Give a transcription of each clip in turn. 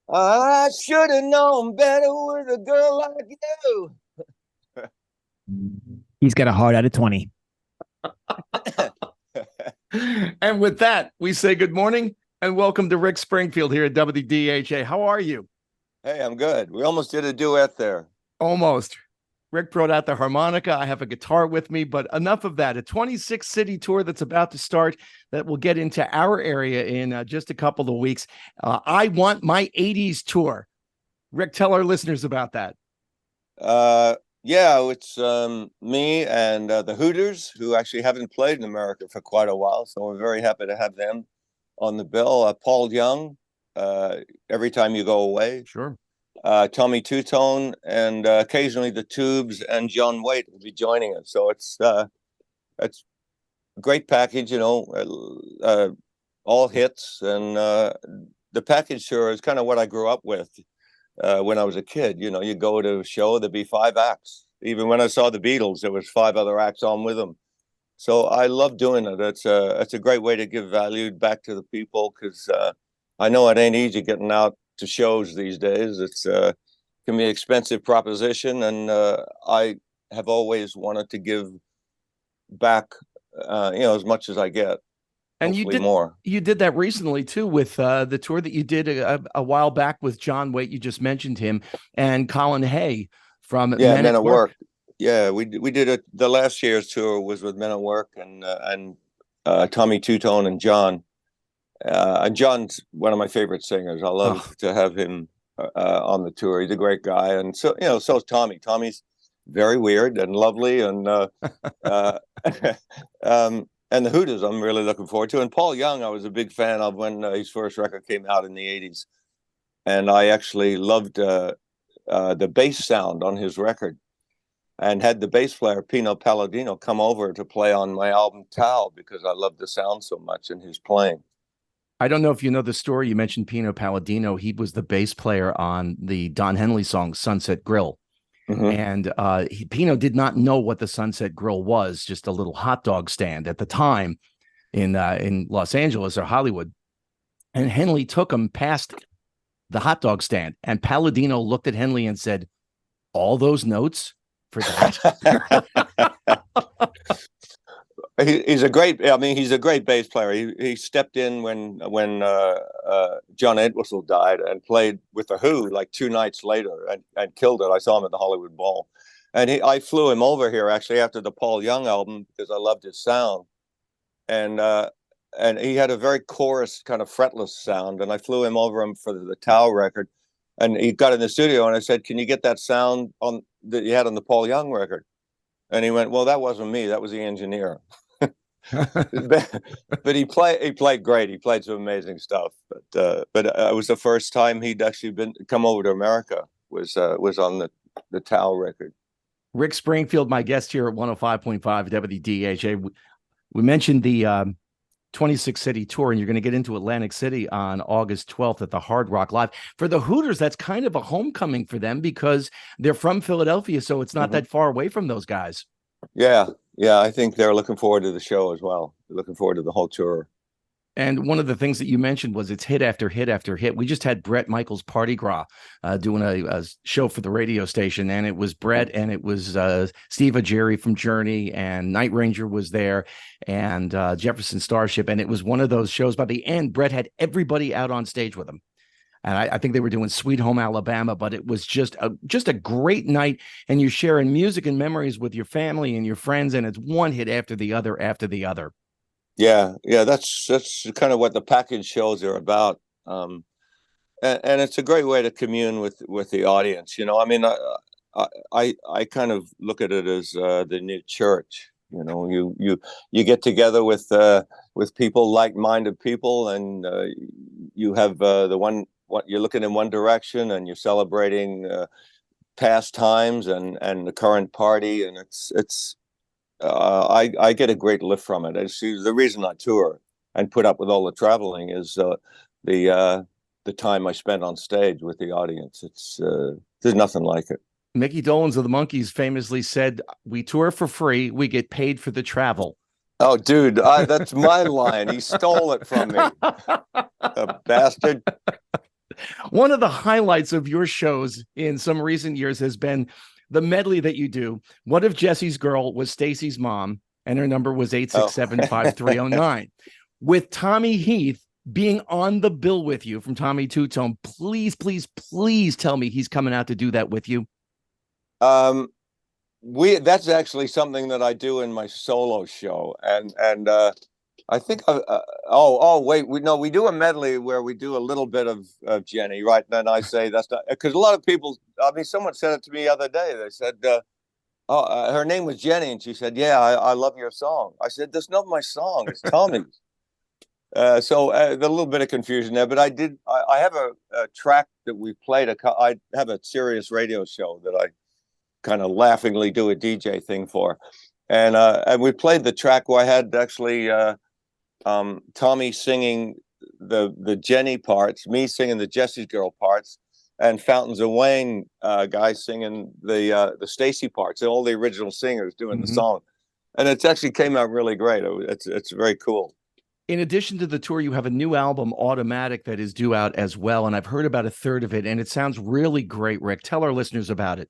I should have known better with a girl like you. He's got a heart out of 20. And with that, we say good morning and welcome to Rick Springfield here at WDHA. How are you? Hey, I'm good. We almost did a duet there. Almost. Rick brought out the harmonica. I have a guitar with me, but enough of that. A 26 city tour that's about to start that will get into our area in just a couple of weeks. I want my 80s tour. Rick, tell our listeners about that. Yeah, it's me and the Hooters, who actually haven't played in America for quite a while. So we're very happy to have them on the bill. Paul Young, Every Time You Go Away. Sure. Tommy Tutone, and occasionally the Tubes and John Waite will be joining us. So it's a great package, all hits. And the package tour is kind of what I grew up with. When I was a kid, you go to a show, there'd be 5 acts. Even when I saw the Beatles, there was 5 other acts on with them. So I love doing it. It's a great way to give value back to the people because I know it ain't easy getting out to shows these days. It's can be an expensive proposition, and I have always wanted to give back, as much as I get. And hopefully more. You did that recently too with the tour that you did a while back with John Waite. You just mentioned him, and Colin Hay from Men Men at at Work. Work. Yeah, we did it. The last year's tour was with Men at Work and Tommy Tutone and John. And John's one of my favorite singers. I love to have him on the tour. He's a great guy, and so is Tommy. Tommy's very weird and lovely, and and the Hooters I'm really looking forward to. And Paul Young, I was a big fan of when his first record came out in the '80s, and I actually loved the bass sound on his record, and had the bass player Pino Palladino come over to play on my album Tao because I loved the sound so much in his playing. I don't know if you know the story. You mentioned Pino Palladino. He was the bass player on the Don Henley song Sunset Grill. Mm-hmm. And Pino did not know what the Sunset Grill was, just a little hot dog stand at the time in Los Angeles or Hollywood. And Henley took him past the hot dog stand, and Palladino looked at Henley and said, "All those notes for that?" He's a great bass player. He stepped in when John Entwistle died and played with the Who like 2 nights later and killed it. I saw him at the Hollywood Bowl, and I flew him over here actually after the Paul Young album because I loved his sound, and he had a very chorus kind of fretless sound, and I flew him over for the Tao record, and he got in the studio and I said, "Can you get that sound on that you had on the Paul Young record?" And he went, "Well, that wasn't me. That was the engineer." but he played great. He played some amazing stuff. But it was the first time he'd actually come over to America. Was on the Tao record. Rick Springfield, my guest here at 105.5 WDHA. We mentioned the 26 city tour, and you're going to get into Atlantic City on August 12th at the Hard Rock Live. For the Hooters, that's kind of a homecoming for them because they're from Philadelphia, so it's not that far away from those guys. Yeah, I think they're looking forward to the show as well. They're looking forward to the whole tour. And one of the things that you mentioned was it's hit after hit after hit. We just had Bret Michaels Party Gras doing a show for the radio station, and it was Bret and it was Steve Augeri from Journey, and Night Ranger was there, and Jefferson Starship, and it was one of those shows. By the end, Bret had everybody out on stage with him. And I think they were doing Sweet Home Alabama, but it was just a great night. And you're sharing music and memories with your family and your friends, and it's one hit after the other after the other. Yeah, that's kind of what the package shows are about. And it's a great way to commune with the audience. I mean, I kind of look at it as the new church. You get together with people, like-minded people, and you have you're looking in one direction, and you're celebrating past times and the current party, and I get a great lift from it. It's the reason I tour and put up with all the traveling is the time I spend on stage with the audience. There's nothing like it. Mickey Dolenz of the Monkees famously said, "We tour for free, we get paid for the travel." Oh, dude, that's my line. He stole it from me, the bastard. One of the highlights of your shows in some recent years has been the medley that you do. What if Jesse's Girl was Stacy's mom and her number was 867-5309? With Tommy Heath being on the bill with you from Tommy Tutone, please tell me he's coming out to do that with you. That's actually something that I do in my solo show, and I think wait, we do a medley where we do a little bit of Jenny, right? And then I say that's not, because a lot of people, I mean, someone said it to me the other day. They said, her name was Jenny, and she said, yeah, I love your song. I said, that's not my song, it's Tommy's. So there's a little bit of confusion there, but I have a track that we played. I have a serious radio show that I kind of laughingly do a DJ thing for, and we played the track where I had actually Tommy singing the Jenny parts, me singing the Jesse's Girl parts, and Fountains of Wayne guy singing the Stacy parts, and all the original singers doing the song, and it actually came out really great. It's very cool. In addition to the tour, you have a new album, Automatic, that is due out as well, and I've heard about a third of it, and it sounds really great. Rick, tell our listeners about it.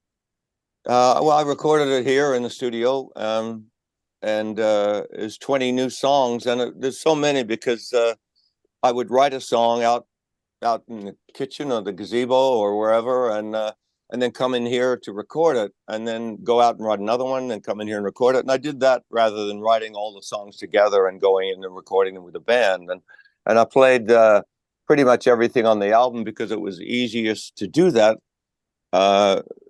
Well, I recorded it here in the studio, and there's 20 new songs, and there's so many because I would write a song out in the kitchen or the gazebo or wherever, and then come in here to record it, and then go out and write another one, and come in here and record it. And I did that rather than writing all the songs together and going in and recording them with a band. And I played pretty much everything on the album because it was easiest to do that.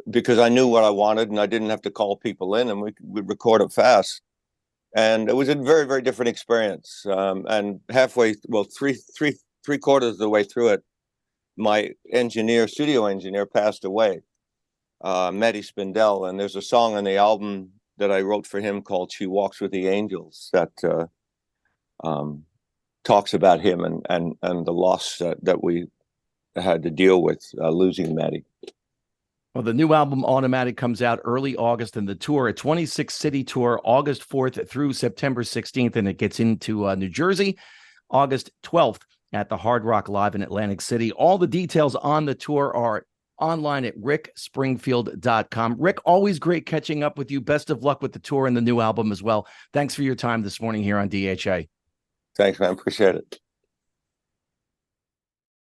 Because I knew what I wanted, and I didn't have to call people in, and we'd record it fast. And it was a very, very different experience. And three quarters of the way through it, my studio engineer, passed away, Matty Spindell. And there's a song on the album that I wrote for him called "She Walks with the Angels" that talks about him and the loss that we had to deal with, losing Matty. Well, the new album, Automatic, comes out early August, and the tour, a 26-city tour, August 4th through September 16th, and it gets into New Jersey, August 12th at the Hard Rock Live in Atlantic City. All the details on the tour are online at rickspringfield.com. Rick, always great catching up with you. Best of luck with the tour and the new album as well. Thanks for your time this morning here on DHA. Thanks, man. Appreciate it.